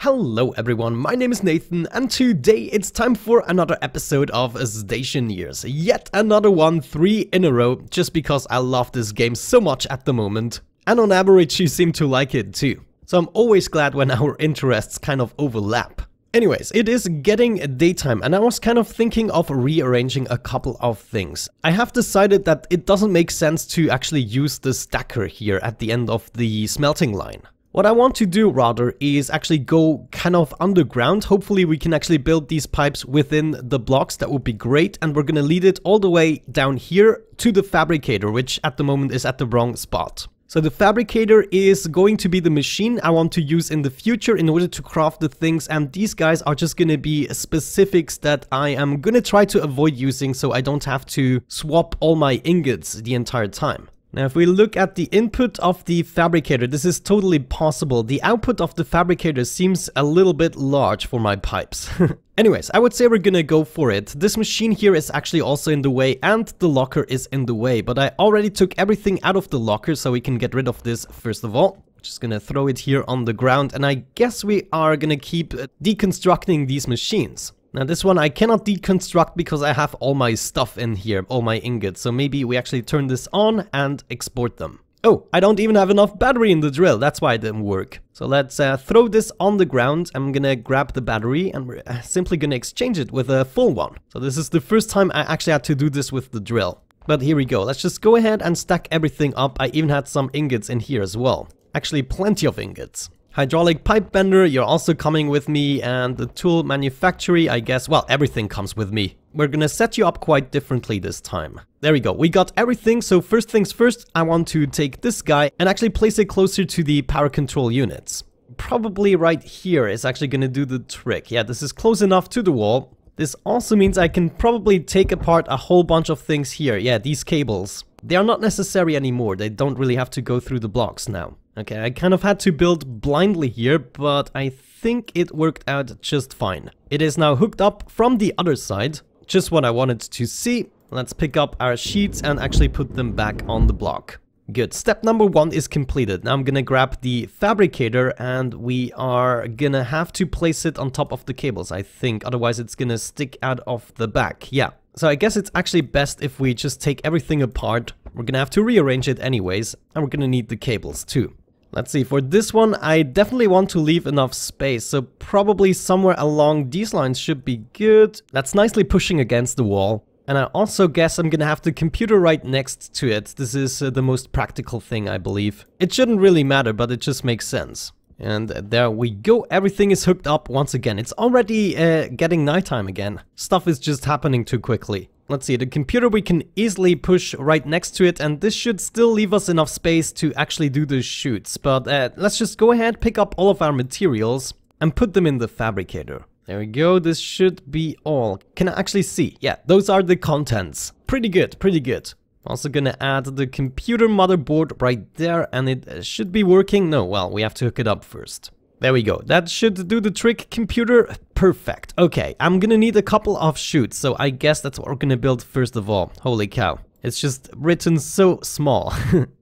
Hello everyone, my name is Nathan and today it's time for another episode of Stationeers. Yet another one, 3 in a row, just because I love this game so much at the moment. And on average you seem to like it too. So I'm always glad when our interests kind of overlap. Anyways, it is getting daytime and I was kind of thinking of rearranging a couple of things. I have decided that it doesn't make sense to actually use the stacker here at the end of the smelting line. What I want to do rather is actually go kind of underground. Hopefully we can actually build these pipes within the blocks. That would be great. And we're going to lead it all the way down here to the fabricator, which at the moment is at the wrong spot. So the fabricator is going to be the machine I want to use in the future in order to craft the things. And these guys are just going to be specifics that I am going to try to avoid using so I don't have to swap all my ingots the entire time. Now, if we look at the input of the fabricator, this is totally possible. The output of the fabricator seems a little bit large for my pipes. Anyways, I would say we're gonna go for it. This machine here is actually also in the way and the locker is in the way, but I already took everything out of the locker so we can get rid of this first of all. Just gonna throw it here on the ground and I guess we are gonna keep deconstructing these machines. Now this one I cannot deconstruct because I have all my stuff in here, all my ingots, so maybe we actually turn this on and export them. Oh, I don't even have enough battery in the drill, that's why it didn't work. So let's throw this on the ground. I'm gonna grab the battery and we're simply gonna exchange it with a full one. So this is the first time I actually had to do this with the drill. But here we go, let's just go ahead and stack everything up. I even had some ingots in here as well. Actually plenty of ingots. Hydraulic pipe bender, you're also coming with me, and the tool manufacturer, I guess, well, everything comes with me. We're gonna set you up quite differently this time. There we go, we got everything, so first things first, I want to take this guy and actually place it closer to the power control units. Probably right here is actually gonna do the trick. Yeah, this is close enough to the wall. This also means I can probably take apart a whole bunch of things here. Yeah, these cables. They are not necessary anymore, they don't really have to go through the blocks now. Okay, I kind of had to build blindly here, but I think it worked out just fine. It is now hooked up from the other side, just what I wanted to see. Let's pick up our sheets and actually put them back on the block. Good, step number 1 is completed. Now I'm gonna grab the fabricator and we are gonna have to place it on top of the cables, I think. Otherwise it's gonna stick out of the back, yeah. So I guess it's actually best if we just take everything apart. We're gonna have to rearrange it anyways, and we're gonna need the cables too. Let's see, for this one, I definitely want to leave enough space, so probably somewhere along these lines should be good. That's nicely pushing against the wall. And I also guess I'm gonna have the computer right next to it. This is the most practical thing, I believe. It shouldn't really matter, but it just makes sense. And there we go, everything is hooked up once again. It's already getting nighttime again. Stuff is just happening too quickly. Let's see, the computer we can easily push right next to it, and this should still leave us enough space to actually do the chutes. But let's just go ahead, pick up all of our materials and put them in the fabricator. There we go, this should be all. Can I actually see? Yeah, those are the contents. Pretty good, pretty good. Also gonna add the computer motherboard right there, and it should be working. No, well, we have to hook it up first. There we go, that should do the trick, computer. Perfect. Okay, I'm gonna need a couple of chutes, so I guess that's what we're gonna build first of all. Holy cow, it's just written so small.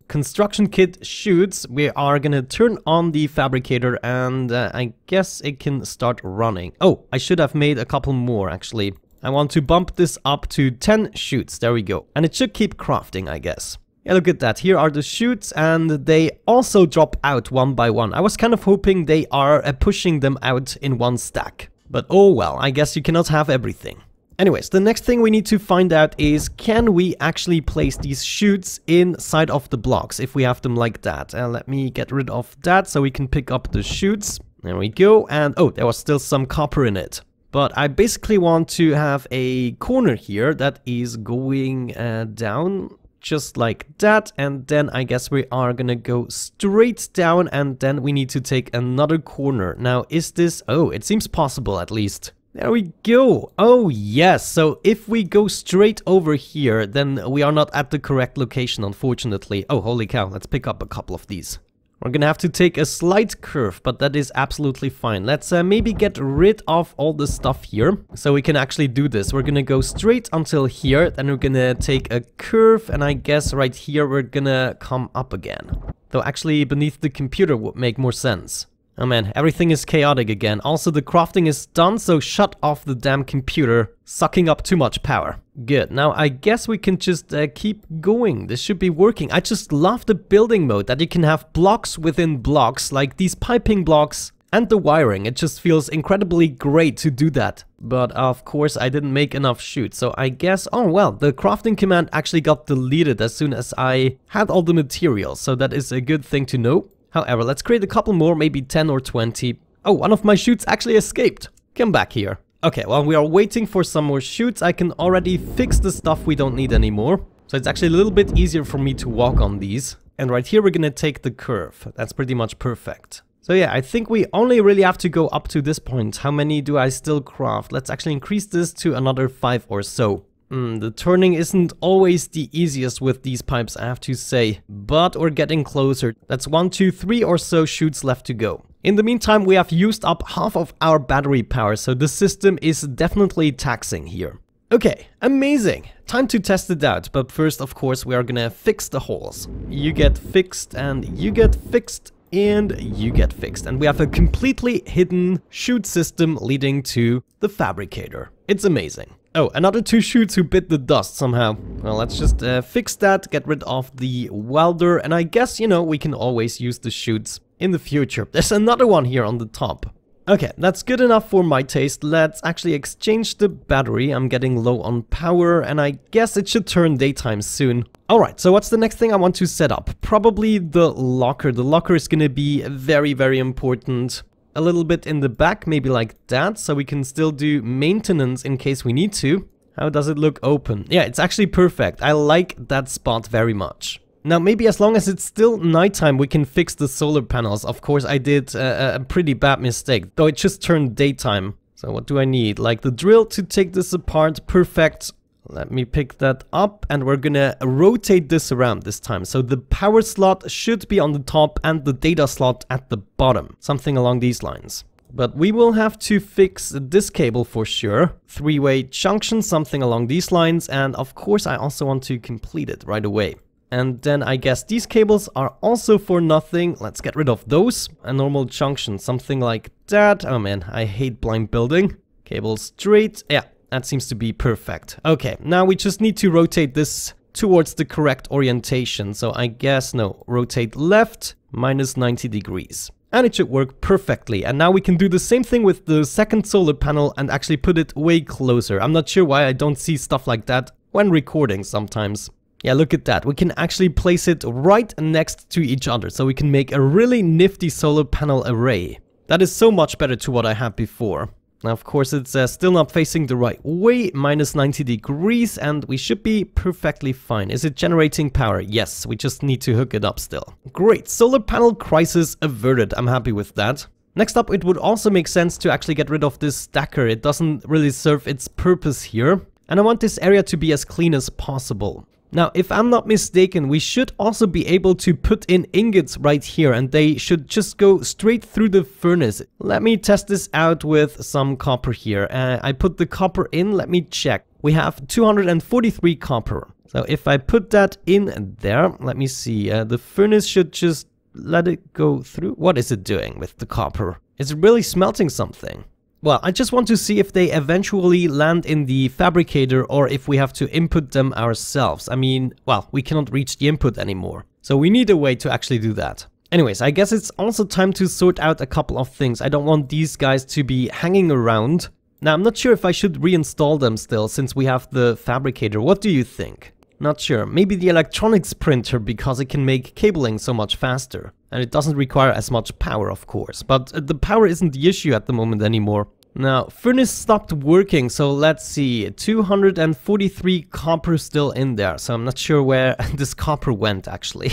Construction kit chutes. We are gonna turn on the fabricator and I guess it can start running. Oh, I should have made a couple more actually. I want to bump this up to 10 chutes, there we go. And it should keep crafting, I guess. Yeah, look at that. Here are the chutes and they also drop out one by one. I was kind of hoping they are pushing them out in one stack. But oh well, I guess you cannot have everything. Anyways, the next thing we need to find out is, can we actually place these chutes inside of the blocks if we have them like that? Let me get rid of that so we can pick up the chutes. There we go. And oh, there was still some copper in it. But I basically want to have a corner here that is going down just like that, and then I guess we are gonna go straight down, and then we need to take another corner. Now, is this... oh, it seems possible at least. There we go. Oh yes, so if we go straight over here, then we are not at the correct location, unfortunately. Oh, holy cow, let's pick up a couple of these. We're gonna have to take a slight curve, but that is absolutely fine. Let's maybe get rid of all the stuff here, so we can actually do this. We're gonna go straight until here, then we're gonna take a curve, and I guess right here we're gonna come up again. Though actually beneath the computer would make more sense. Oh man, everything is chaotic again. Also, the crafting is done, so shut off the damn computer. Sucking up too much power. Good. Now, I guess we can just keep going. This should be working. I just love the building mode that you can have blocks within blocks, like these piping blocks and the wiring. It just feels incredibly great to do that. But of course, I didn't make enough chutes, so I guess... Oh, well, the crafting command actually got deleted as soon as I had all the materials, so that is a good thing to know. However, let's create a couple more, maybe 10 or 20. Oh, one of my chutes actually escaped. Come back here. Okay, while we are waiting for some more chutes, I can already fix the stuff we don't need anymore. So it's actually a little bit easier for me to walk on these. And right here, we're gonna take the curve. That's pretty much perfect. So yeah, I think we only really have to go up to this point. How many do I still craft? Let's actually increase this to another 5 or so. The turning isn't always the easiest with these pipes, I have to say, but we're getting closer. That's 1, 2, 3 or so chutes left to go. In the meantime, we have used up half of our battery power, so the system is definitely taxing here. Okay, amazing. Time to test it out, but first, of course, we are gonna fix the holes. You get fixed and you get fixed and you get fixed. And we have a completely hidden chute system leading to the fabricator. It's amazing. Oh, another 2 chutes who bit the dust somehow. Well, let's just fix that, get rid of the welder, and I guess, you know, we can always use the chutes in the future. There's another one here on the top. Okay, that's good enough for my taste. Let's actually exchange the battery. I'm getting low on power, and I guess it should turn daytime soon. Alright, so what's the next thing I want to set up? Probably the locker. The locker is gonna be very, very important. A little bit in the back, maybe like that, so we can still do maintenance in case we need to. How does it look open? Yeah, it's actually perfect. I like that spot very much. Now, maybe as long as it's still nighttime, we can fix the solar panels. Of course, I did a pretty bad mistake, though it just turned daytime. So what do I need? Like the drill to take this apart. Perfect. Let me pick that up, and we're gonna rotate this around this time. So the power slot should be on the top and the data slot at the bottom. Something along these lines. But we will have to fix this cable for sure. 3-way junction, something along these lines. And of course, I also want to complete it right away. And then I guess these cables are also for nothing. Let's get rid of those. A normal junction, something like that. Oh man, I hate blind building. Cable straight. Yeah. That seems to be perfect. Okay, now we just need to rotate this towards the correct orientation. So I guess, no, rotate left, minus 90 degrees. And it should work perfectly. And now we can do the same thing with the second solar panel and actually put it way closer. I'm not sure why I don't see stuff like that when recording sometimes. Yeah, look at that. We can actually place it right next to each other. So we can make a really nifty solar panel array. That is so much better to what I had before. Now, of course, it's still not facing the right way, minus 90 degrees, and we should be perfectly fine. Is it generating power? Yes, we just need to hook it up still. Great, solar panel crisis averted. I'm happy with that. Next up, it would also make sense to actually get rid of this stacker. It doesn't really serve its purpose here. And I want this area to be as clean as possible. Now, if I'm not mistaken, we should also be able to put in ingots right here, and they should just go straight through the furnace. Let me test this out with some copper here. I put the copper in, let me check. We have 243 copper. So if I put that in there, let me see, the furnace should just let it go through. What is it doing with the copper? It's really smelting something. Well, I just want to see if they eventually land in the fabricator or if we have to input them ourselves. I mean, well, we cannot reach the input anymore. So we need a way to actually do that. Anyways, I guess it's also time to sort out a couple of things. I don't want these guys to be hanging around. Now, I'm not sure if I should reinstall them still since we have the fabricator. What do you think? Not sure. Maybe the electronics printer because it can make cabling so much faster. And it doesn't require as much power, of course. But the power isn't the issue at the moment anymore. Now, furnace stopped working, so let's see. 243 copper still in there. So I'm not sure where this copper went, actually.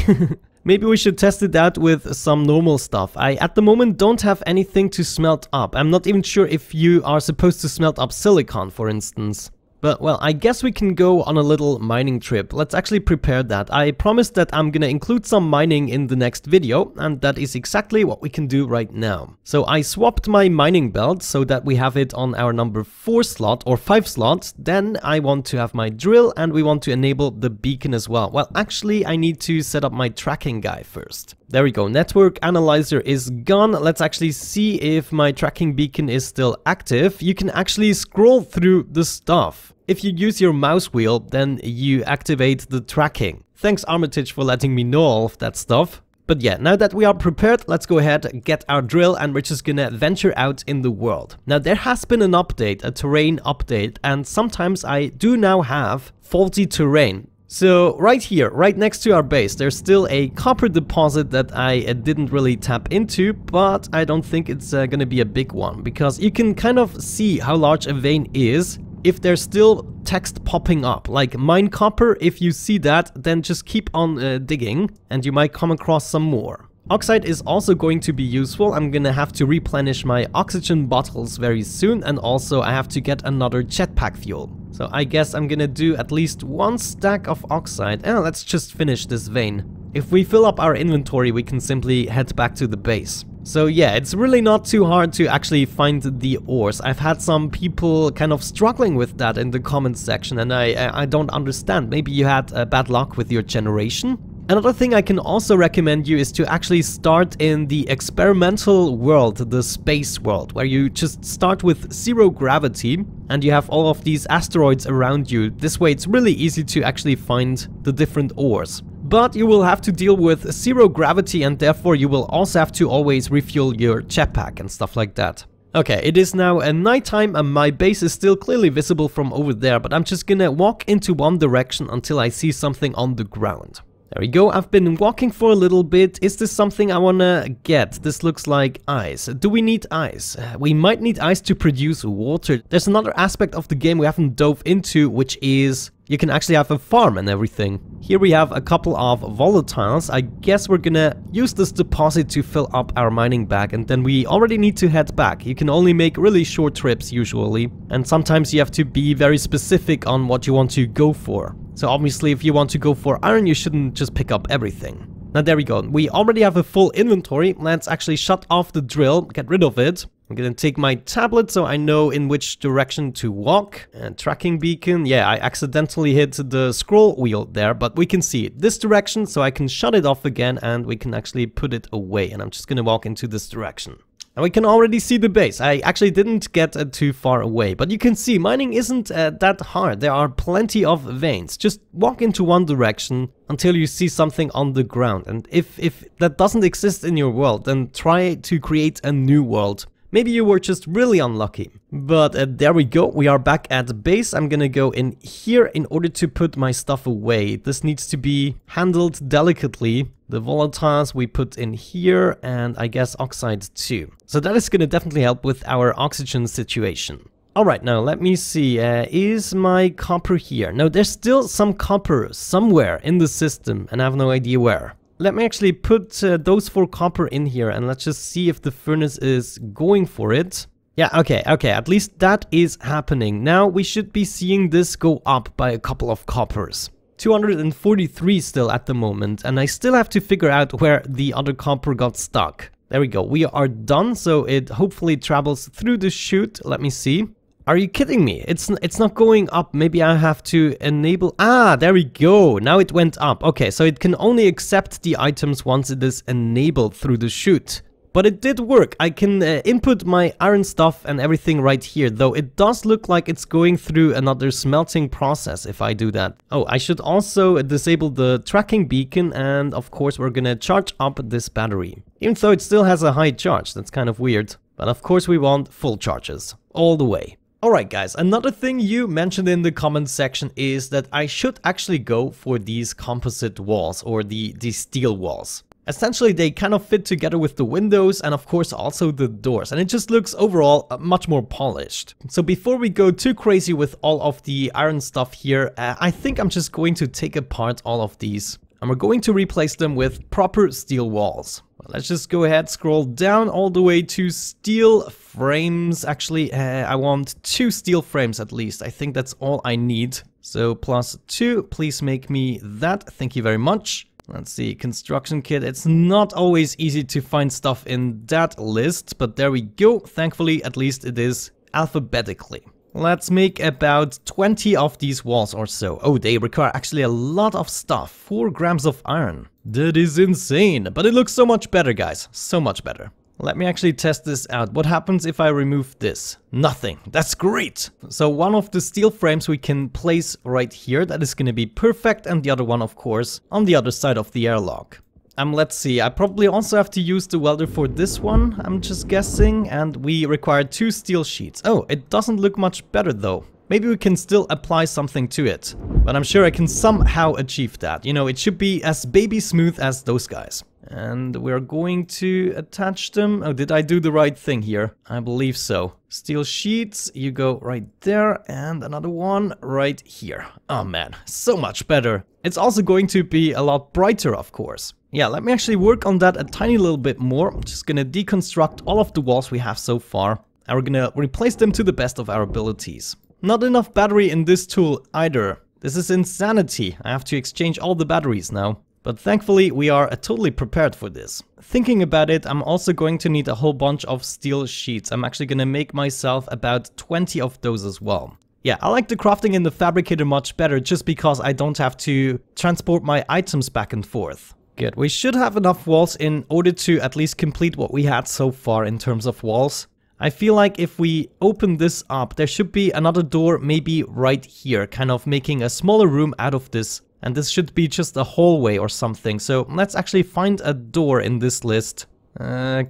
Maybe we should test it out with some normal stuff. I, at the moment, don't have anything to smelt up. I'm not even sure if you are supposed to smelt up silicon, for instance. But, well, I guess we can go on a little mining trip. Let's actually prepare that. I promised that I'm gonna include some mining in the next video, and that is exactly what we can do right now. So I swapped my mining belt so that we have it on our number 4 slot, or 5 slot. Then I want to have my drill, and we want to enable the beacon as well. Well, actually, I need to set up my tracking guy first. There we go. Network analyzer is gone. Let's actually see if my tracking beacon is still active. You can actually scroll through the stuff. If you use your mouse wheel, then you activate the tracking. Thanks Armitage for letting me know all of that stuff. But yeah, now that we are prepared, let's go ahead, get our drill, and we're just gonna venture out in the world. Now there has been an update, a terrain update, and sometimes I do now have faulty terrain. So right here, right next to our base, there's still a copper deposit that I didn't really tap into, but I don't think it's gonna be a big one, because you can kind of see how large a vein is if there's still text popping up, like mine copper. If you see that, then just keep on digging and you might come across some more. Oxide is also going to be useful. I'm gonna have to replenish my oxygen bottles very soon, and also I have to get another jetpack fuel. So I guess I'm gonna do at least one stack of oxide. And let's just finish this vein. If we fill up our inventory, we can simply head back to the base. So yeah, it's really not too hard to actually find the ores. I've had some people kind of struggling with that in the comments section, and I don't understand. Maybe you had bad luck with your generation? Another thing I can also recommend you is to actually start in the experimental world, the space world, where you just start with 0 gravity and you have all of these asteroids around you. This way it's really easy to actually find the different ores. But you will have to deal with 0 gravity, and therefore you will also have to always refuel your jetpack and stuff like that. Okay, it is now a nighttime and my base is still clearly visible from over there, but I'm just gonna walk into one direction until I see something on the ground. There we go, I've been walking for a little bit. Is this something I wanna get? This looks like ice. Do we need ice? We might need ice to produce water. There's another aspect of the game we haven't dove into, which is you can actually have a farm and everything. Here we have a couple of volatiles. I guess we're gonna use this deposit to fill up our mining bag, and then we already need to head back. You can only make really short trips usually, and sometimes you have to be very specific on what you want to go for. So obviously if you want to go for iron, you shouldn't just pick up everything. Now there we go, we already have a full inventory. Let's actually shut off the drill, get rid of it. I'm gonna take my tablet so I know in which direction to walk. And tracking beacon, yeah, I accidentally hit the scroll wheel there, but we can see it this direction, so I can shut it off again and we can actually put it away. And I'm just gonna walk into this direction. And we can already see the base. I actually didn't get too far away, but you can see mining isn't that hard. There are plenty of veins. Just walk into one direction until you see something on the ground. And if that doesn't exist in your world, then try to create a new world. Maybe you were just really unlucky. But there we go, we are back at base. I'm gonna go in here in order to put my stuff away. This needs to be handled delicately. The volatiles we put in here, and I guess oxide too. So that is gonna definitely help with our oxygen situation. Alright, now let me see, is my copper here? No, there's still some copper somewhere in the system, and I have no idea where. Let me actually put those 4 copper in here, and let's just see if the furnace is going for it. Yeah, okay, at least that is happening. Now we should be seeing this go up by a couple of coppers. 243 still at the moment, and I still have to figure out where the other copper got stuck. There we go, we are done, so it hopefully travels through the chute. Let me see. Are you kidding me? It's not going up. Maybe I have to enable... Ah, there we go. Now it went up. Okay, so it can only accept the items once it is enabled through the chute. But it did work. I can input my iron stuff and everything right here, though it does look like it's going through another smelting process if I do that. Oh, I should also disable the tracking beacon, and of course we're gonna charge up this battery. Even though it still has a high charge, that's kind of weird. But of course we want full charges, all the way. Alright guys, another thing you mentioned in the comments section is that I should actually go for these composite walls, or these steel walls. Essentially they kind of fit together with the windows and of course also the doors, and it just looks overall much more polished. So before we go too crazy with all of the iron stuff here, I think I'm just going to take apart all of these. And we're going to replace them with proper steel walls. Let's just go ahead, scroll down all the way to steel frames. Actually, I want 2 steel frames at least. I think that's all I need. So +2, please make me that. Thank you very much. Let's see, construction kit. It's not always easy to find stuff in that list, but there we go. Thankfully, at least it is alphabetically. Let's make about 20 of these walls or so. Oh, they require actually a lot of stuff. 4 grams of iron. That is insane, but it looks so much better, guys. So much better. Let me actually test this out. What happens if I remove this? Nothing. That's great. So one of the steel frames we can place right here. That is going to be perfect. And the other one, of course, on the other side of the airlock. Let's see, I probably also have to use the welder for this one, I'm just guessing, and we require 2 steel sheets. Oh, it doesn't look much better though. Maybe we can still apply something to it, but I'm sure I can somehow achieve that. You know, it should be as baby smooth as those guys. And we're going to attach them. Oh, did I do the right thing here? I believe so. Steel sheets, you go right there, and another one right here. Oh man, so much better. It's also going to be a lot brighter, of course. Yeah, let me actually work on that a tiny little bit more. I'm just gonna deconstruct all of the walls we have so far, and we're gonna replace them to the best of our abilities. Not enough battery in this tool either. This is insanity. I have to exchange all the batteries now. But thankfully, we are totally prepared for this. Thinking about it, I'm also going to need a whole bunch of steel sheets. I'm actually gonna make myself about 20 of those as well. Yeah, I like the crafting in the fabricator much better just because I don't have to transport my items back and forth. Good, we should have enough walls in order to at least complete what we had so far in terms of walls. I feel like if we open this up, there should be another door maybe right here, kind of making a smaller room out of this. And this should be just a hallway or something. So let's actually find a door in this list.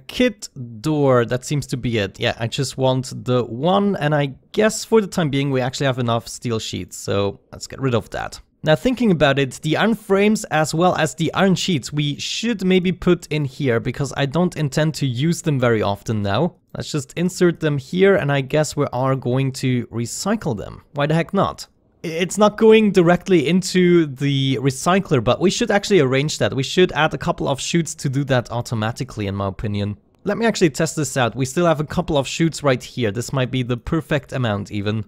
Kit door, that seems to be it. Yeah, I just want the one, and I guess for the time being we actually have enough steel sheets. So let's get rid of that. Now thinking about it, the iron frames as well as the iron sheets we should maybe put in here because I don't intend to use them very often now. Let's just insert them here, and I guess we are going to recycle them. Why the heck not? It's not going directly into the recycler, but we should actually arrange that. We should add a couple of chutes to do that automatically, in my opinion. Let me actually test this out. We still have a couple of chutes right here. This might be the perfect amount even.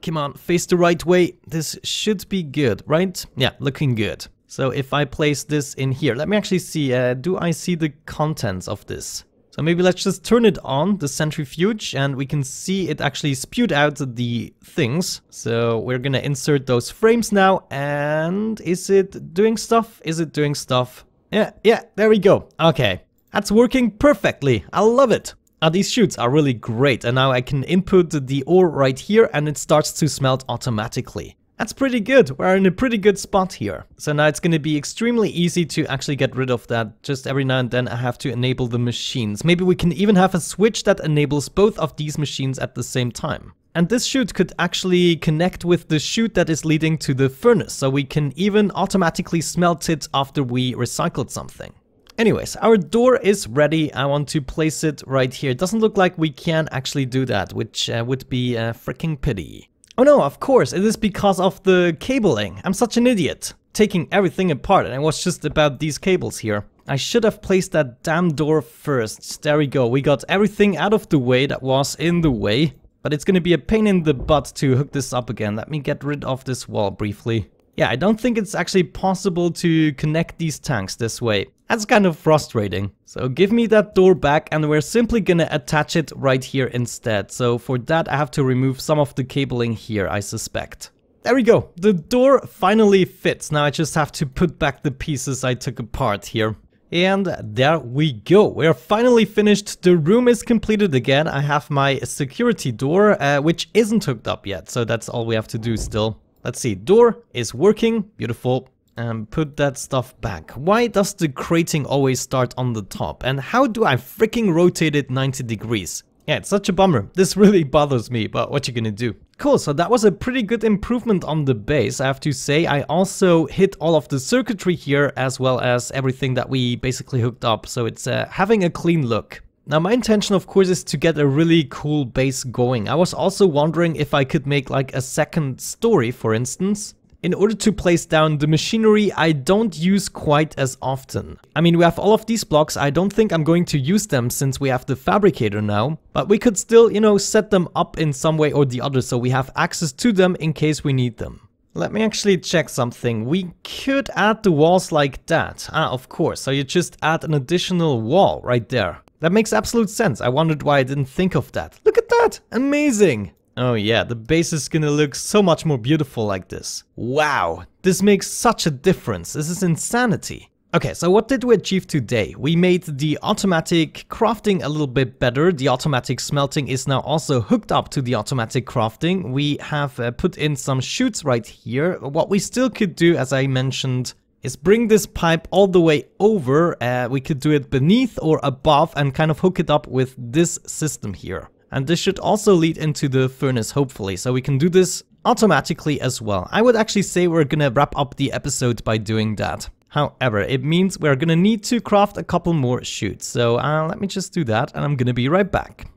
Come on, face the right way. This should be good, right? Yeah, looking good. So if I place this in here, let me actually see, do I see the contents of this? So maybe let's just turn it on, the centrifuge, and we can see it actually spewed out the things. So we're gonna insert those frames now, and is it doing stuff? Is it doing stuff? Yeah, there we go. Okay, that's working perfectly. I love it. These chutes are really great, and now I can input the ore right here and it starts to smelt automatically. That's pretty good. We're in a pretty good spot here. So now it's going to be extremely easy to actually get rid of that. Just every now and then I have to enable the machines. Maybe we can even have a switch that enables both of these machines at the same time. And this chute could actually connect with the chute that is leading to the furnace, so we can even automatically smelt it after we recycled something. Anyways, our door is ready. I want to place it right here. It doesn't look like we can actually do that, which would be a freaking pity. Oh no, of course, it is because of the cabling. I'm such an idiot. Taking everything apart, and it was just about these cables here. I should have placed that damn door first. There we go. We got everything out of the way that was in the way. But it's gonna be a pain in the butt to hook this up again. Let me get rid of this wall briefly. Yeah, I don't think it's actually possible to connect these tanks this way. That's kind of frustrating. So give me that door back, and we're simply gonna attach it right here instead. So for that I have to remove some of the cabling here, I suspect. There we go. The door finally fits. Now I just have to put back the pieces I took apart here. And there we go. We're finally finished. The room is completed again. I have my security door, which isn't hooked up yet. So that's all we have to do still. Let's see, door is working, beautiful, and put that stuff back. Why does the crating always start on the top? And how do I freaking rotate it 90 degrees? Yeah, it's such a bummer. This really bothers me, but what you gonna do? Cool, so that was a pretty good improvement on the base, I have to say. I also hit all of the circuitry here, as well as everything that we basically hooked up, so it's having a clean look. Now my intention of course is to get a really cool base going. I was also wondering if I could make like a second story, for instance, in order to place down the machinery I don't use quite as often. I mean, we have all of these blocks. I don't think I'm going to use them since we have the fabricator now, but we could still, you know, set them up in some way or the other so we have access to them in case we need them. Let me actually check something. We could add the walls like that. Of course. So you just add an additional wall right there. That makes absolute sense. I wondered why I didn't think of that. Look at that! Amazing! Oh yeah, the base is gonna look so much more beautiful like this. Wow, this makes such a difference. This is insanity. Okay, so what did we achieve today? We made the automatic crafting a little bit better. The automatic smelting is now also hooked up to the automatic crafting. We have put in some chutes right here. What we still could do, as I mentioned, is bring this pipe all the way over. We could do it beneath or above and kind of hook it up with this system here. And this should also lead into the furnace, hopefully, so we can do this automatically as well. I would actually say we're gonna wrap up the episode by doing that. However, it means we're gonna need to craft a couple more chutes. So let me just do that and I'm gonna be right back.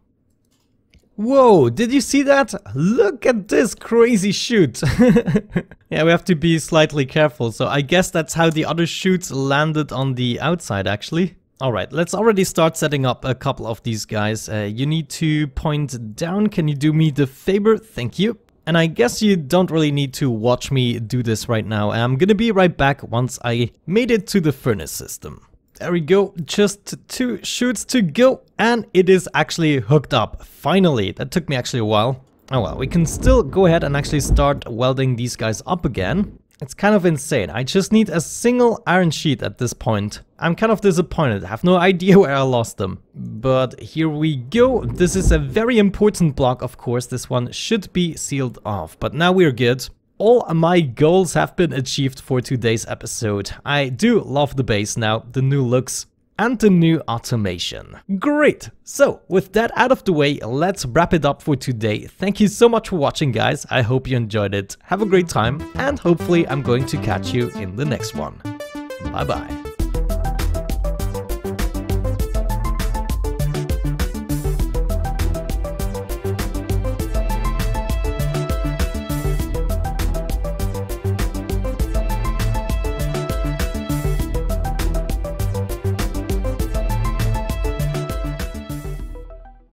Whoa, did you see that? Look at this crazy chute. Yeah, we have to be slightly careful. So I guess that's how the other chutes landed on the outside actually. Alright, let's already start setting up a couple of these guys. You need to point down. Can you do me the favor? Thank you. And I guess you don't really need to watch me do this right now. I'm gonna be right back once I made it to the furnace system. There we go, just 2 chutes to go, and it is actually hooked up. Finally, that took me actually a while. Oh well, we can still go ahead and actually start welding these guys up again. It's kind of insane. I just need a single iron sheet at this point. I'm kind of disappointed. I have no idea where I lost them. But here we go. This is a very important block, of course. This one should be sealed off. But now we're good. All my goals have been achieved for today's episode. I do love the base now, the new looks, and the new automation. Great! So, with that out of the way, let's wrap it up for today. Thank you so much for watching, guys. I hope you enjoyed it. Have a great time, and hopefully I'm going to catch you in the next one. Bye bye.